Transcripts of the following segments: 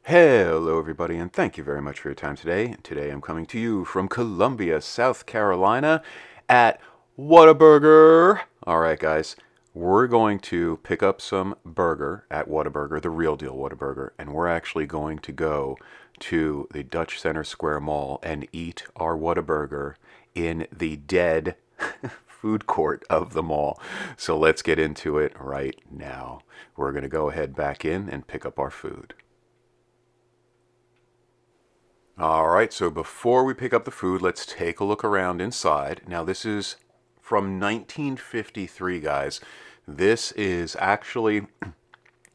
Hello everybody, and thank you very much for your time today. Today I'm coming to you from Columbia, South Carolina at Whataburger. Alright guys, we're going to pick up some burger at Whataburger, the real deal Whataburger, and we're actually going to go to the Dutch Center Square Mall and eat our Whataburger in the dead food court of the mall. So let's get into it right now. We're going to go ahead back in and pick up our food. All right, so before we pick up the food, let's take a look around inside. Now, this is from 1953, guys. This is actually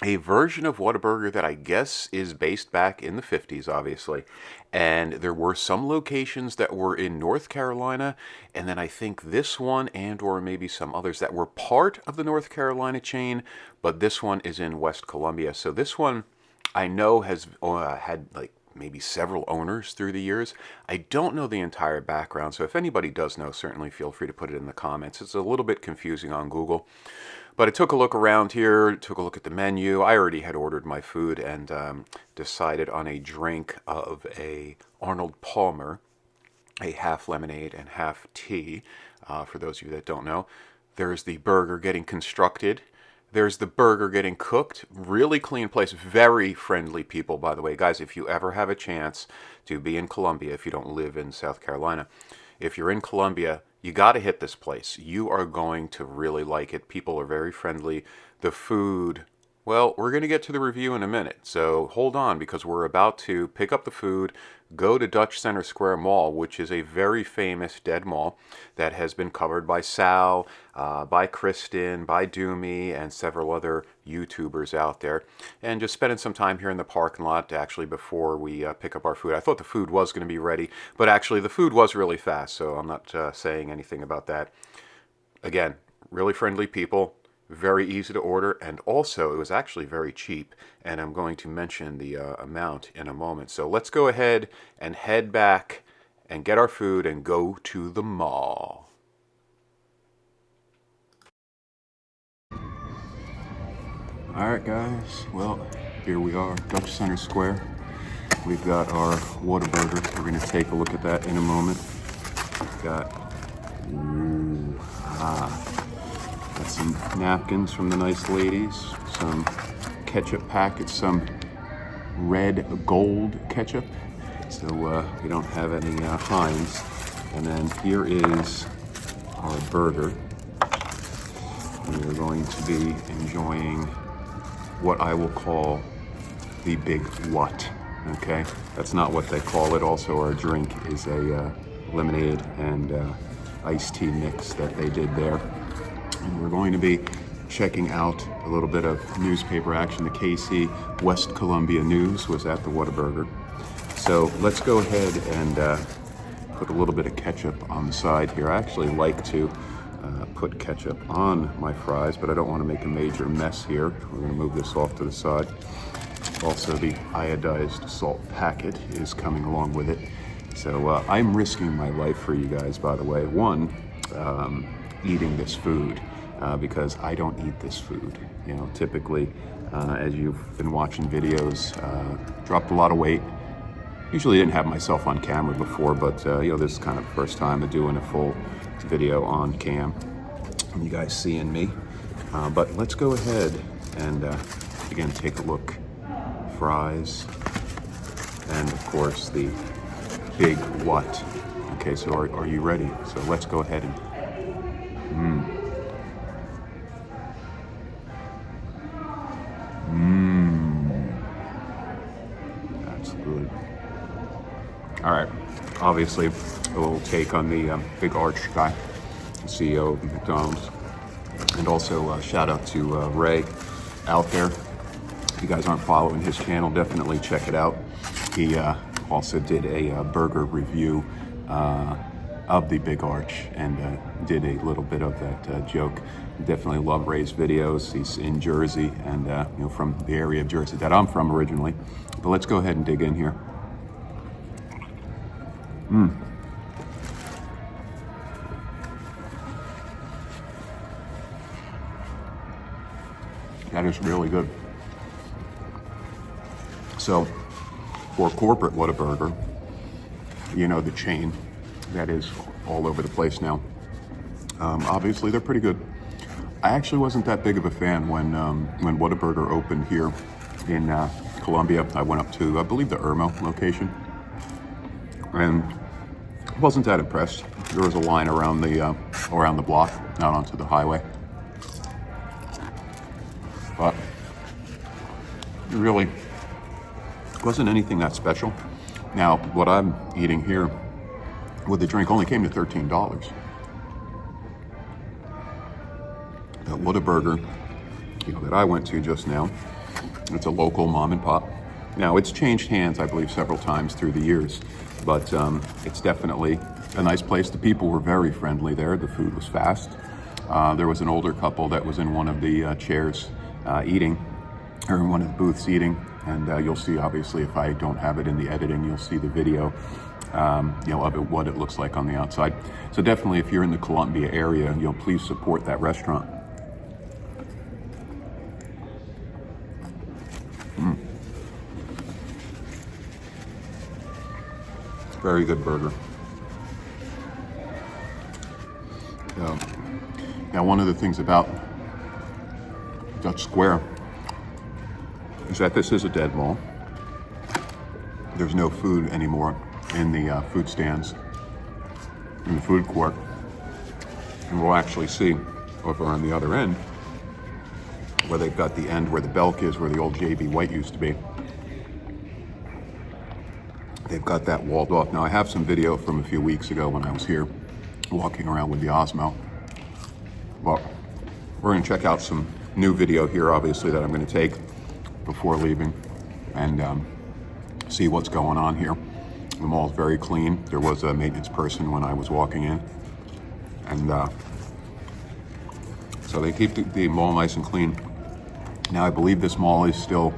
a version of Whataburger that I guess is based back in the 50s, obviously. And there were some locations that were in North Carolina, and then I think this one and or maybe some others that were part of the North Carolina chain, but this one is in West Columbia. So this one I know has had like maybe several owners through the years. I don't know the entire background, so if anybody does know, certainly feel free to put it in the comments. It's a little bit confusing on Google. But I took a look around here, took a look at the menu. I already had ordered my food and decided on a drink of a Arnold Palmer, a half lemonade and half tea. For those of you that don't know, there's the burger getting constructed. There's the burger getting cooked. Really clean place. Very friendly people, by the way. Guys, if you ever have a chance to be in Columbia, if you don't live in South Carolina, if you're in Columbia, you got to hit this place. You are going to really like it. People are very friendly. The food, well, we're going to get to the review in a minute. So hold on, because we're about to pick up the food, go to Dutch Center Square Mall, which is a very famous dead mall that has been covered by Sal, by Kristen, by Doomy, and several other YouTubers out there. And just spending some time here in the parking lot actually before we pick up our food. I thought the food was going to be ready, but actually the food was really fast, so I'm not saying anything about that. Again, really friendly people. Very easy to order, and also it was actually very cheap, and I'm going to mention the amount in a moment. So let's go ahead and head back and get our food and go to the mall. Alright guys, well, here we are, Dutch Center Square. We've got our Whataburger. We're going to take a look at that in a moment. Got got some napkins from the nice ladies, some ketchup packets, some red gold ketchup, so we don't have any Heinz. And then here is our burger. We are going to be enjoying what I will call the Big What, okay? That's not what they call it. Also, our drink is a lemonade and iced tea mix that they did there. And we're going to be checking out a little bit of newspaper action. The KC West Columbia News was at the Whataburger. So let's go ahead and put a little bit of ketchup on the side here. I actually like to put ketchup on my fries, but I don't want to make a major mess here. We're going to move this off to the side. Also, the iodized salt packet is coming along with it. So I'm risking my life for you guys, by the way. One, eating this food. Because I don't eat this food. You know, typically, as you've been watching videos, dropped a lot of weight. Usually didn't have myself on camera before, but you know, this is kind of the first time of doing a full video on cam. You guys seeing me. But let's go ahead and again take a look. Fries, and of course the Big What. Okay, so are you ready? So let's go ahead and That's good. All right, obviously a little take on the Big Arch guy, CEO of McDonald's. And also shout out to Ray out there. If you guys aren't following his channel, definitely check it out. He also did a burger review of the Big Arch and did a little bit of that joke. Definitely love Ray's videos. He's in Jersey and you know, from the area of Jersey that I'm from originally. But let's go ahead and dig in here. That is really good. So for corporate Whataburger, you know, the chain that is all over the place now. Obviously, they're pretty good. I actually wasn't that big of a fan when Whataburger opened here in Columbia. I went up to, I believe, the Irmo location, and wasn't that impressed. There was a line around the block, out onto the highway, but it really wasn't anything that special. Now, what I'm eating here with the drink only came to $13. That Whataburger, you know, that I went to just now, it's a local mom and pop. Now, it's changed hands, I believe, several times through the years, but it's definitely a nice place. The people were very friendly there. The food was fast. There was an older couple that was in one of the chairs eating, or in one of the booths eating, and you'll see, obviously, if I don't have it in the editing, you'll see the video, you know, of it, what it looks like on the outside. So definitely, if you're in the Columbia area, you know, please support that restaurant. Very good burger. Now, one of the things about Dutch Square is that this is a dead mall. There's no food anymore in the food stands, in the food court. And we'll actually see over on the other end where they've got the end where the Belk is, where the old JB White used to be. They've got that walled off. Now, I have some video from a few weeks ago when I was here walking around with the Osmo. Well, we're going to check out some new video here, obviously, that I'm going to take before leaving and see what's going on here. The mall's very clean. There was a maintenance person when I was walking in. And so they keep the mall nice and clean. Now, I believe this mall is still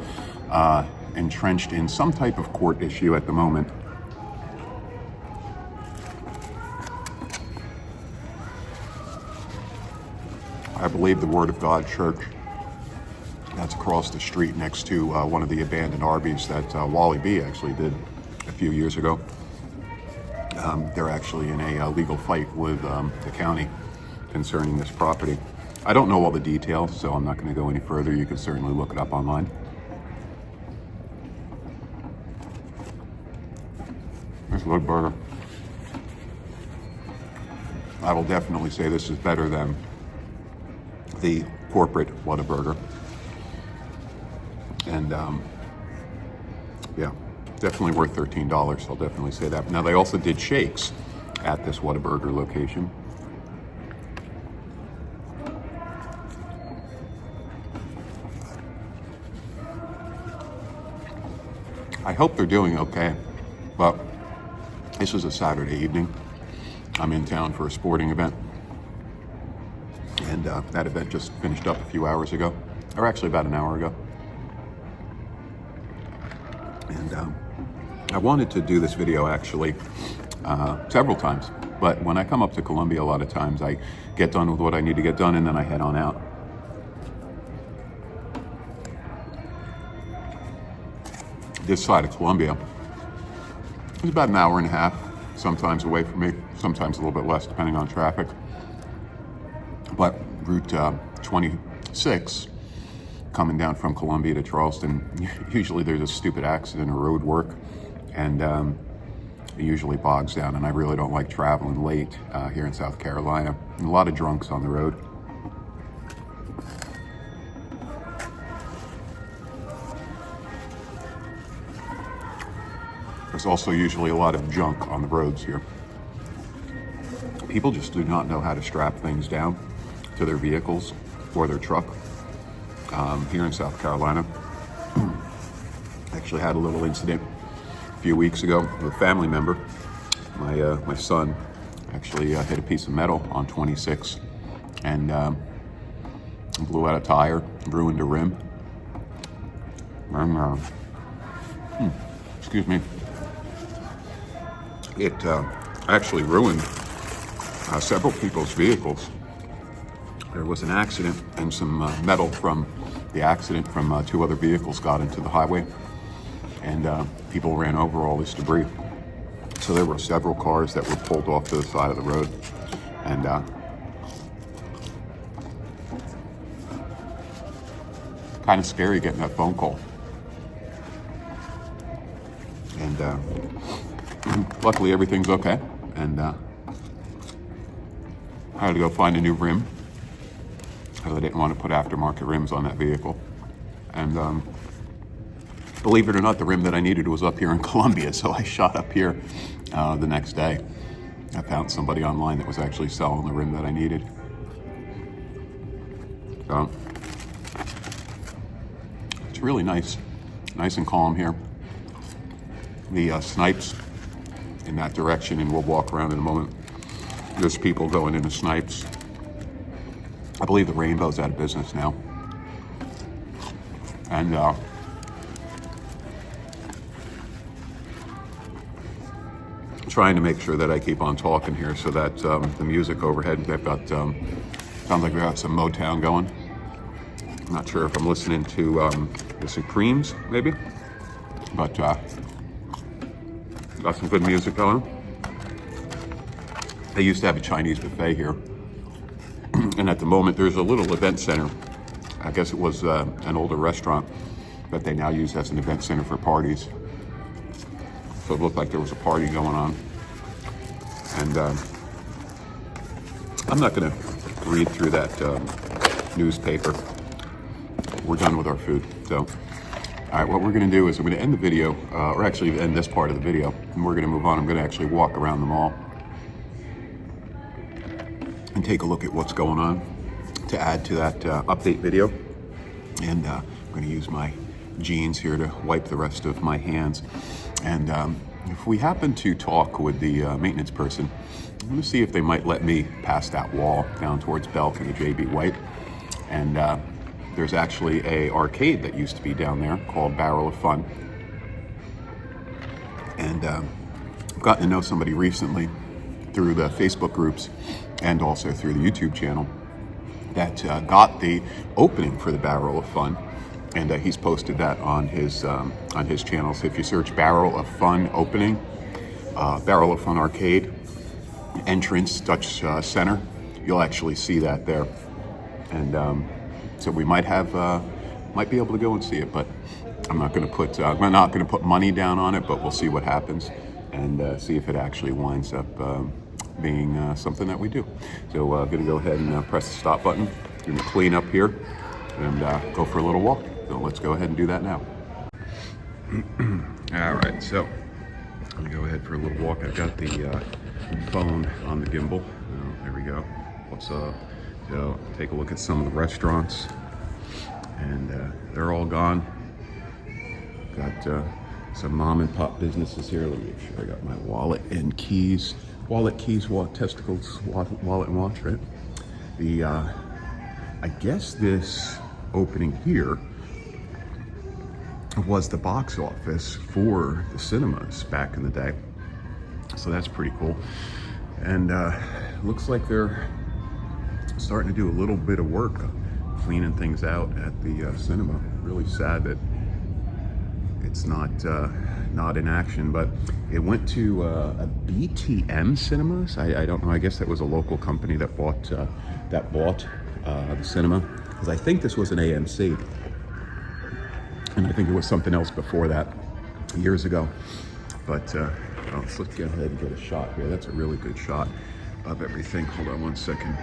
entrenched in some type of court issue at the moment. I believe the Word of God Church, that's across the street next to one of the abandoned Arby's that Wally B actually did a few years ago. They're actually in a legal fight with the county concerning this property. I don't know all the details, so I'm not going to go any further. You can certainly look it up online. It's a good burger. I will definitely say this is better than the corporate Whataburger. And yeah, definitely worth $13. I'll definitely say that. Now, they also did shakes at this Whataburger location. I hope they're doing okay, but this is a Saturday evening. I'm in town for a sporting event, and that event just finished up a few hours ago, or actually about an hour ago. And I wanted to do this video actually several times, but when I come up to Columbia, a lot of times I get done with what I need to get done and then I head on out. This side of Columbia is about an hour and a half, sometimes away from me, sometimes a little bit less depending on traffic. But Route 26, coming down from Columbia to Charleston, usually there's a stupid accident or road work, and it usually bogs down, and I really don't like traveling late here in South Carolina. And a lot of drunks on the road. There's also usually a lot of junk on the roads here. People just do not know how to strap things down to their vehicles or their truck. Here in South Carolina, actually had a little incident a few weeks ago with a family member. My son actually hit a piece of metal on 26 and blew out a tire, ruined a rim. And, excuse me. It actually ruined several people's vehicles. There was an accident, and some metal from the accident from two other vehicles got into the highway, and people ran over all this debris. So there were several cars that were pulled off to the side of the road, and kind of scary getting that phone call. And luckily everything's okay, and I had to go find a new rim because I didn't want to put aftermarket rims on that vehicle. And believe it or not, the rim that I needed was up here in Columbia, so I shot up here the next day. I found somebody online that was actually selling the rim that I needed. So it's really nice and calm here. The Snipes in that direction, and we'll walk around in a moment. There's people going into Snipes. I believe the Rainbow's out of business now. And trying to make sure that I keep on talking here so that the music overhead, they've got, sounds like we got some Motown going. I'm not sure if I'm listening to the Supremes, maybe, but got some good music going. They used to have a Chinese buffet here, and at the moment there's a little event center. I guess it was an older restaurant that they now use as an event center for parties. So it looked like there was a party going on. And I'm not gonna read through that newspaper. We're done with our food. So, all right, what we're gonna do is I'm gonna end the video, or actually end this part of the video, and we're gonna move on. I'm gonna actually walk around the mall and take a look at what's going on to add to that update video. And I'm gonna use my jeans here to wipe the rest of my hands. And if we happen to talk with the maintenance person, I'm gonna see if they might let me pass that wall down towards Belk and the JB White. And there's actually a arcade that used to be down there called Barrel of Fun. And I've gotten to know somebody recently through the Facebook groups and also through the YouTube channel that got the opening for the Barrel of Fun. And he's posted that on his channel. So if you search Barrel of Fun opening, Barrel of Fun arcade, entrance, Dutch Center, you'll actually see that there. And so we might be able to go and see it, but I'm not going to put money down on it, but we'll see what happens and see if it actually winds up being something that we do. So I'm going to go ahead and press the stop button. Going to clean up here and go for a little walk. So let's go ahead and do that now. All right, so I'm gonna go ahead for a little walk. I've got the phone on the gimbal. Oh, there we go. What's up? So take a look at some of the restaurants, and they're all gone. Got some mom and pop businesses here. Let me make sure I got my wallet and keys. Wallet, keys, testicles, wallet and watch, right? The I guess this opening here was the box office for the cinemas back in the day. So that's pretty cool. And looks like they're starting to do a little bit of work cleaning things out at the cinema. Really sad that it's not in action, but it went to a BTM Cinemas. I don't know, I guess that was a local company that bought the cinema, because I think this was an AMC. And I think it was something else before that, years ago. But let's go ahead and get a shot here. That's a really good shot of everything. Hold on one second.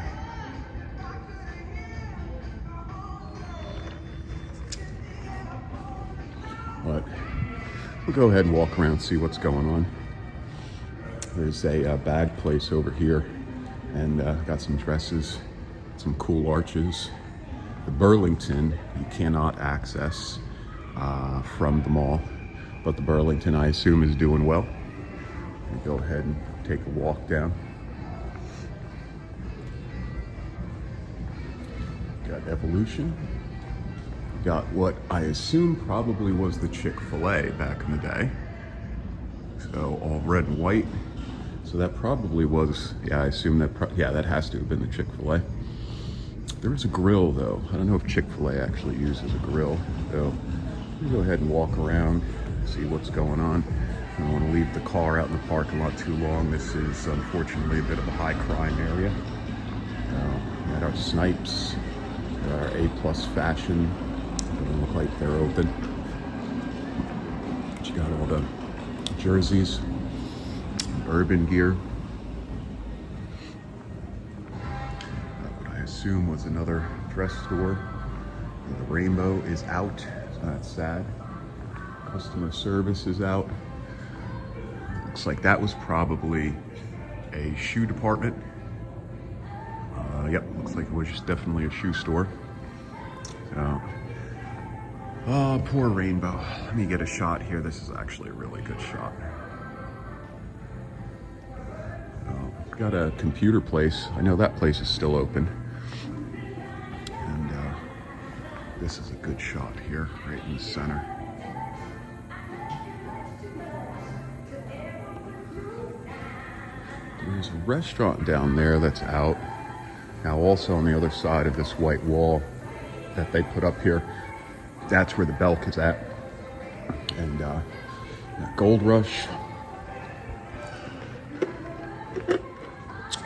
But we'll go ahead and walk around and see what's going on. There's a bag place over here, and got some dresses, some cool arches. The Burlington you cannot access from the mall, but the Burlington I assume is doing well. We go ahead and take a walk down. Got Evolution. Got what I assume probably was the Chick-fil-A back in the day. So all red and white. So that probably was, yeah, I assume that, that has to have been the Chick-fil-A. There is a grill though. I don't know if Chick-fil-A actually uses a grill. So we go ahead and walk around. see what's going on. I don't want to leave the car out in the parking lot too long. This is unfortunately a bit of a high crime area. We got our Snipes, our A+ Fashion. Doesn't look like they're open. But you got all the jerseys, urban gear. What I assume was another dress store. The rainbow is out, so that's sad. Customer service is out. Looks like that was probably a shoe department. Yep, looks like it was just definitely a shoe store. So, oh, poor rainbow. Let me get a shot here. This is actually a really good shot. Got a computer place. I know that place is still open. And this is a good shot here, right in the center. There's a restaurant down there that's out. Now also on the other side of this white wall that they put up here, that's where the Belk is at. And Gold Rush.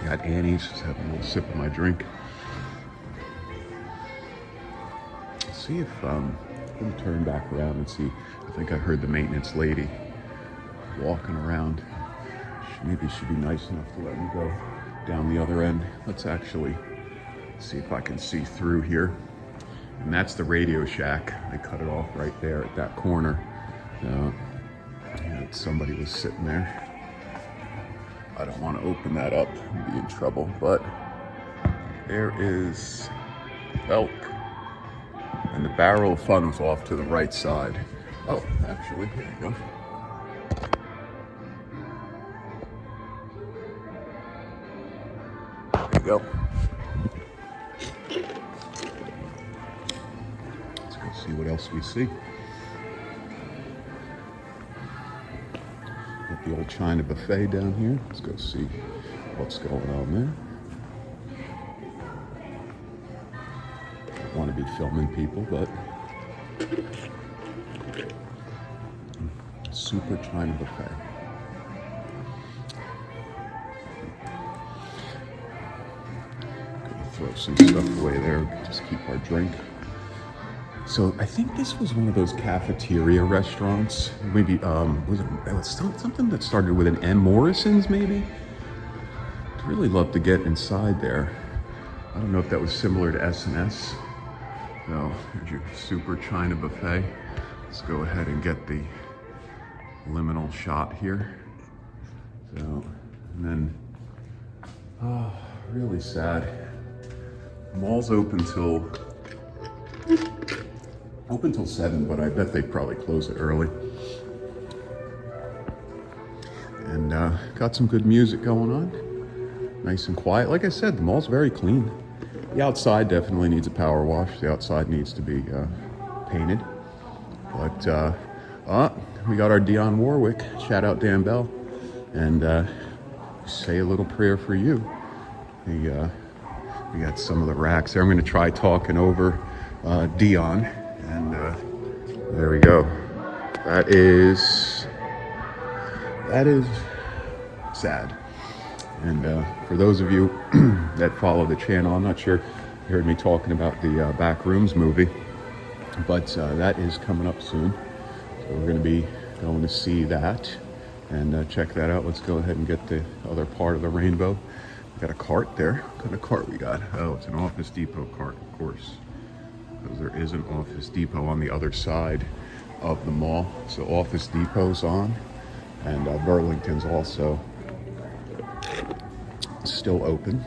Got Annie's, just having a little sip of my drink. Let's see if, let me turn back around and see. I think I heard the maintenance lady walking around. Maybe she'd be nice enough to let me go down the other end. Let's actually see if I can see through here. And that's the Radio Shack. They cut it off right there at that corner. And somebody was sitting there. I don't want to open that up and be in trouble, but there is Belk. And the barrel of fun was off to the right side. Oh, actually, here you go. There you go. Let's go see what else we see. Got the old China buffet down here. Let's go see what's going on there. Don't want to be filming people, but super China buffet. Throw some stuff away there, just keep our drink. So I think this was one of those cafeteria restaurants. Maybe was it something that started with an M. Morrison's maybe? I'd really love to get inside there. I don't know if that was similar to S&S. No, here's your super China buffet. Let's go ahead and get the liminal shot here. So, and then, oh, really sad. Mall's open till 7, but I bet they probably close it early. And got some good music going on. Nice and quiet. Like I said, the mall's very clean. The outside definitely needs a power wash. The outside needs to be painted. But we got our Dionne Warwick. Shout out Dan Bell. And say a little prayer for you. We got some of the racks there. I'm going to try talking over Dionne. And there we go. That is sad. And for those of you that follow the channel, I'm not sure you heard me talking about the Backrooms movie, but that is coming up soon. So we're going to be going to see that and check that out. Let's go ahead and get the other part of the rainbow. We got a cart there. What kind of cart we got? Oh, it's an Office Depot cart, of course. Because there is an Office Depot on the other side of the mall. So Office Depot's on, and Burlington's also still open.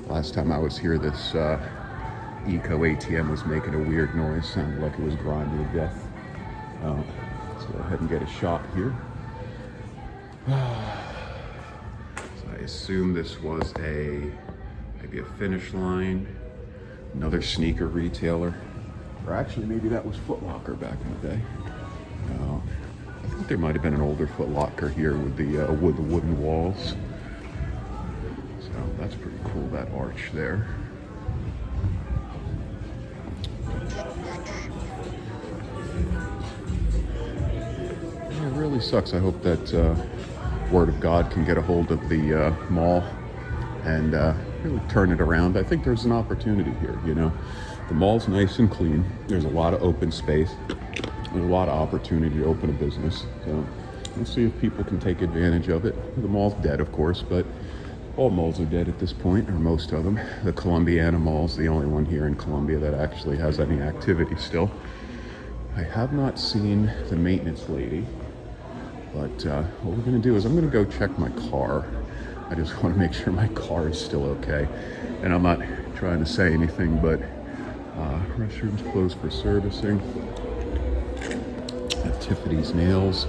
Last time I was here, this Eco ATM was making a weird noise. Sounded like it was grinding to death. Let's go ahead and get a shot here. So I assume this was maybe a Finish Line. Another sneaker retailer, or actually maybe that was Foot Locker back in the day. I think there might have been an older Foot Locker here with the wooden walls. So that's pretty cool, that arch there. really sucks. I hope that Word of God can get a hold of the mall and really turn it around. I think there's an opportunity here, you know. The mall's nice and clean. There's a lot of open space. There's a lot of opportunity to open a business. So we'll see if people can take advantage of it. The mall's dead, of course, but all malls are dead at this point, or most of them. The Columbia Mall's the only one here in Columbia that actually has any activity still. I have not seen the maintenance lady, but what we're gonna do is I'm gonna go check my car. I just want to make sure my car is still okay. And I'm not trying to say anything, but restrooms closed for servicing. At Tiffany's Nails.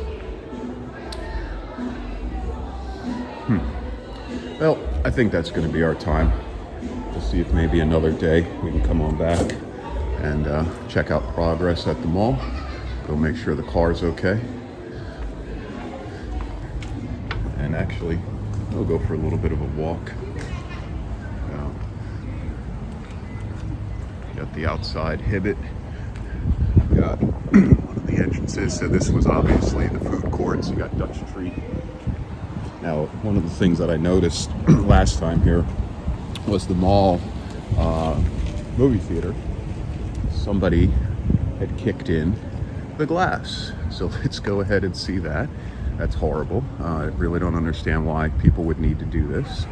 Well, I think that's going to be our time. We'll see if maybe another day we can come on back and check out progress at the mall. Go make sure the car's okay. And actually, we'll go for a little bit of a walk. Got the outside Hibbit. Got one of the entrances. So this was obviously the food court. So you got Dutch Street. Now, one of the things that I noticed last time here was the mall movie theater. Somebody had kicked in the glass. So let's go ahead and see that. That's horrible. I really don't understand why people would need to do this.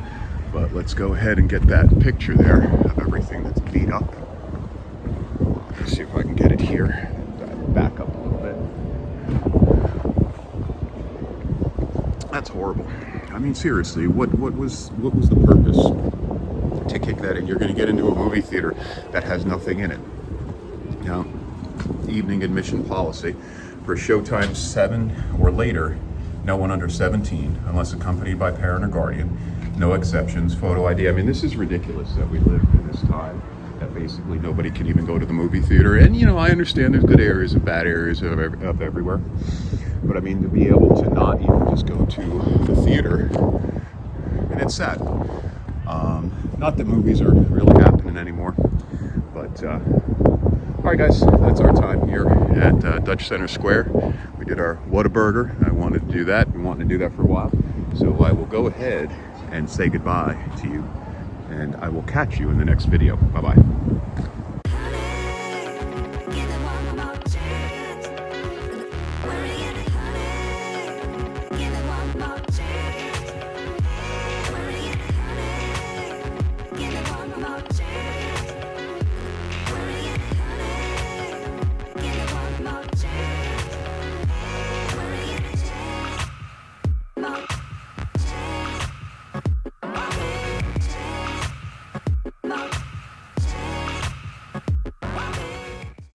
But let's go ahead and get that picture there of everything that's beat up. Let's see if I can get it here. Back up a little bit. That's horrible. I mean, seriously, what was the purpose to kick that in? You're going to get into a movie theater that has nothing in it. You know, evening admission policy for showtime 7 or later. No one under 17, unless accompanied by parent or guardian. No exceptions. Photo ID. I mean, this is ridiculous that we live in this time that basically nobody can even go to the movie theater. And, you know, I understand there's good areas and bad areas of everywhere. But, I mean, to be able to not even just go to the theater, and it's sad. Not that movies are really happening anymore. But, all right, guys, that's our time here at Dutch Center Square. We did our Whataburger. I wanted to do that. We wanted to do that for a while. So I will go ahead and say goodbye to you. And I will catch you in the next video. Bye-bye.